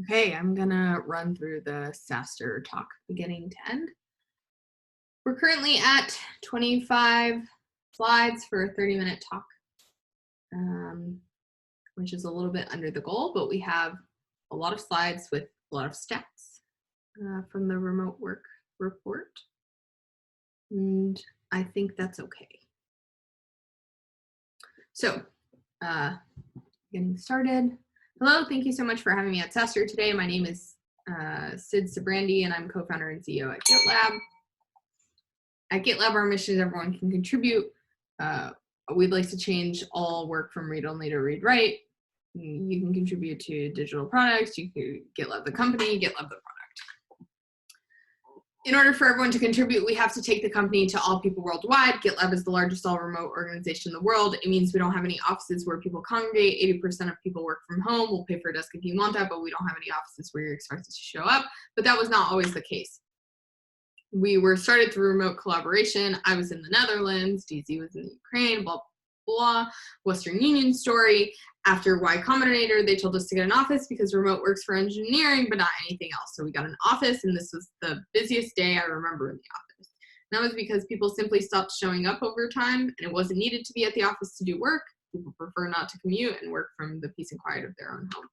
Okay, I'm gonna run through the SaaStr talk beginning to end. We're currently at 25 slides for a 30-minute talk, which is a little bit under the goal, but we have a lot of slides with a lot of stats from the remote work report, and I think that's okay. So, getting started. Hello, thank you so much for having me at SaaStr today. My name is Sid Sabrandi, and I'm co-founder and CEO at GitLab. At GitLab, our mission is everyone can contribute. We'd like to change all work from read-only to read-write. You can contribute to digital products. You can GitLab the company, GitLab the product. In order for everyone to contribute, we have to take the company to all people worldwide. GitLab is the largest all-remote organization in the world. It means we don't have any offices where people congregate. 80% of people work from home. We'll pay for a desk if you want that, but we don't have any offices where you're expected to show up. But that was not always the case. We were started through remote collaboration. I was in the Netherlands, DZ was in the Ukraine, blah, blah, Western Union story. After Y Combinator, they told us to get an office because remote works for engineering, but not anything else. So we got an office, and this was the busiest day I remember in the office. And that was because people simply stopped showing up over time, and it wasn't needed to be at the office to do work. People prefer not to commute and work from the peace and quiet of their own home.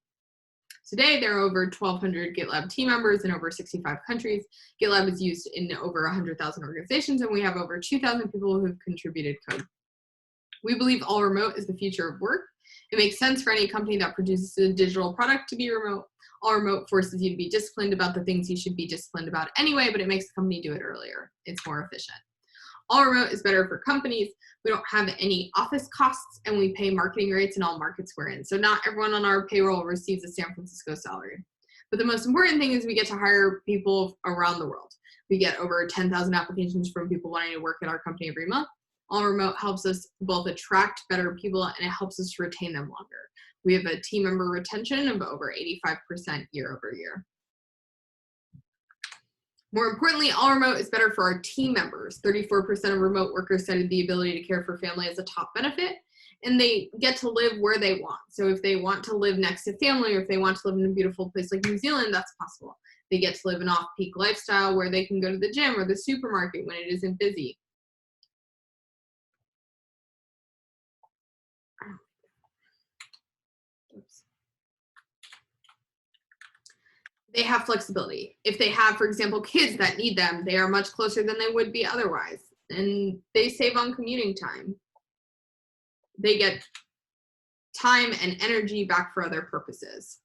Today, there are over 1,200 GitLab team members in over 65 countries. GitLab is used in over 100,000 organizations, and we have over 2,000 people who have contributed code. We believe all remote is the future of work. It makes sense for any company that produces a digital product to be remote. All remote forces you to be disciplined about the things you should be disciplined about anyway, but it makes the company do it earlier. It's more efficient. All remote is better for companies. We don't have any office costs, and we pay marketing rates in all markets we're in. So not everyone on our payroll receives a San Francisco salary. But the most important thing is we get to hire people around the world. We get over 10,000 applications from people wanting to work at our company every month. All remote helps us both attract better people, and it helps us retain them longer. We have a team member retention of over 85% year over year. More importantly, all remote is better for our team members. 34% of remote workers cited the ability to care for family as a top benefit, and they get to live where they want. So if they want to live next to family, or if they want to live in a beautiful place like New Zealand, that's possible. They get to live an off-peak lifestyle where they can go to the gym or the supermarket when it isn't busy. They have flexibility. If they have, for example, kids that need them, they are much closer than they would be otherwise. And they save on commuting time. They get time and energy back for other purposes.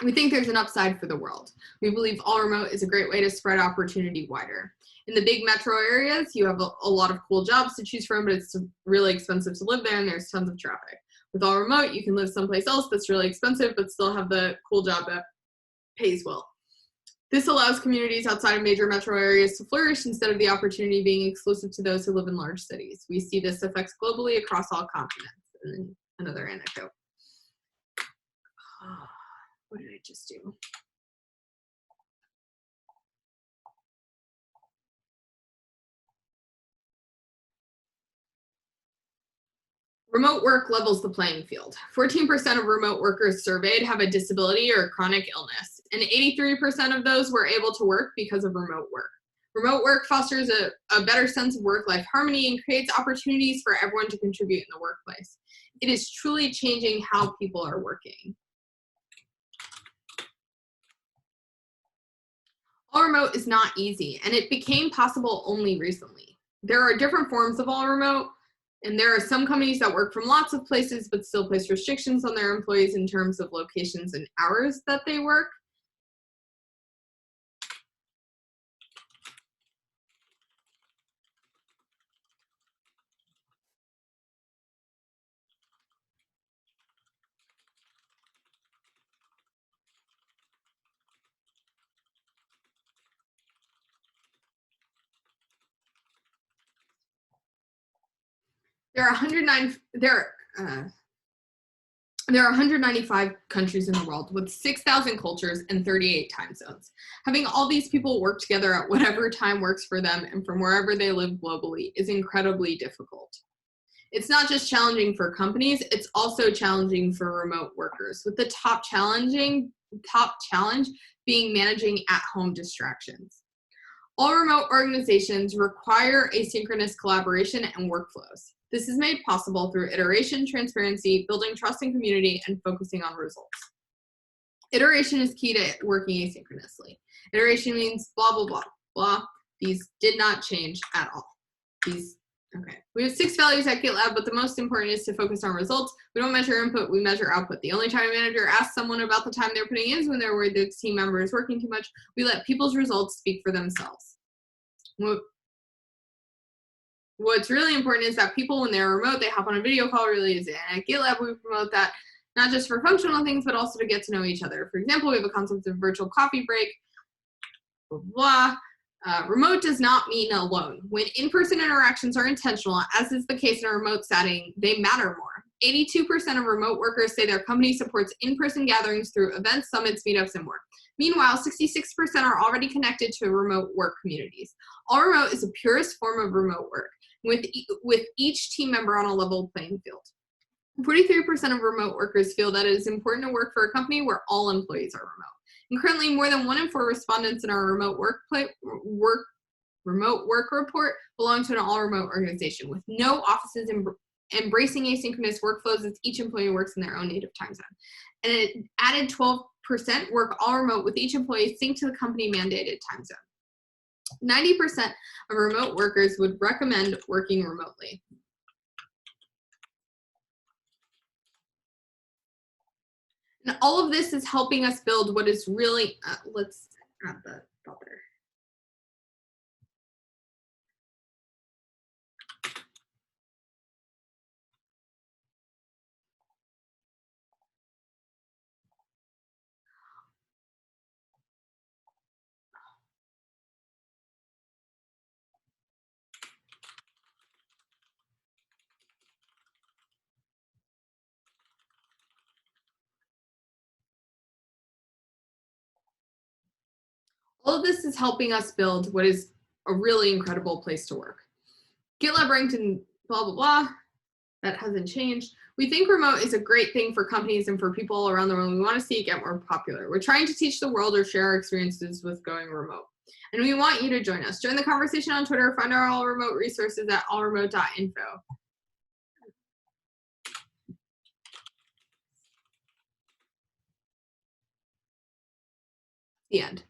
We think there's an upside for the world. We believe all remote is a great way to spread opportunity wider. In the big metro areas, you have a lot of cool jobs to choose from, but it's really expensive to live there, and there's tons of traffic. With all remote, you can live someplace else that's really expensive, but still have the cool job that pays well. This allows communities outside of major metro areas to flourish instead of the opportunity being exclusive to those who live in large cities. We see this effects globally across all continents. And then another anecdote. What did I just do? Remote work levels the playing field. 14% of remote workers surveyed have a disability or a chronic illness, and 83% of those were able to work because of remote work. Remote work fosters a better sense of work-life harmony and creates opportunities for everyone to contribute in the workplace. It is truly changing how people are working. All remote is not easy, and it became possible only recently. There are different forms of all remote, and there are some companies that work from lots of places but still place restrictions on their employees in terms of locations and hours that they work. There are 195 countries in the world with 6,000 cultures and 38 time zones. Having all these people work together at whatever time works for them and from wherever they live globally is incredibly difficult. It's not just challenging for companies, it's also challenging for remote workers, with the top challenge challenge being managing at-home distractions. All remote organizations require asynchronous collaboration and workflows. This is made possible through iteration, transparency, building trust and community, and focusing on results. Iteration is key to working asynchronously. Iteration means blah, blah, blah, blah. These did not change at all. Okay. We have 6 values at GitLab, but the most important is to focus on results. We don't measure input, we measure output. The only time a manager asks someone about the time they're putting in is when they're worried the team member is working too much. We let people's results speak for themselves. What's really important is that people, when they're remote, they hop on a video call really easy. And at GitLab, we promote that not just for functional things, but also to get to know each other. For example, we have a concept of virtual coffee break, blah, blah. Remote does not mean alone. When in-person interactions are intentional, as is the case in a remote setting, they matter more. 82% of remote workers say their company supports in-person gatherings through events, summits, meetups, and more. Meanwhile, 66% are already connected to remote work communities. All remote is the purest form of remote work, with each team member on a level playing field. 43% of remote workers feel that it is important to work for a company where all employees are remote. And currently, more than 1 in 4 respondents in our remote work report belong to an all-remote organization, with no offices embracing asynchronous workflows as each employee works in their own native time zone. And it added 12% work all remote, with each employee synced to the company-mandated time zone. 90% of remote workers would recommend working remotely. And all of this is helping us build what is really, let's add the thought there. All of this is helping us build what is a really incredible place to work. GitLab ranked in blah, blah, blah. That hasn't changed. We think remote is a great thing for companies and for people around the world. We want to see it get more popular. We're trying to teach the world or share our experiences with going remote. And we want you to join us. Join the conversation on Twitter. Find our all remote resources at allremote.info. The end.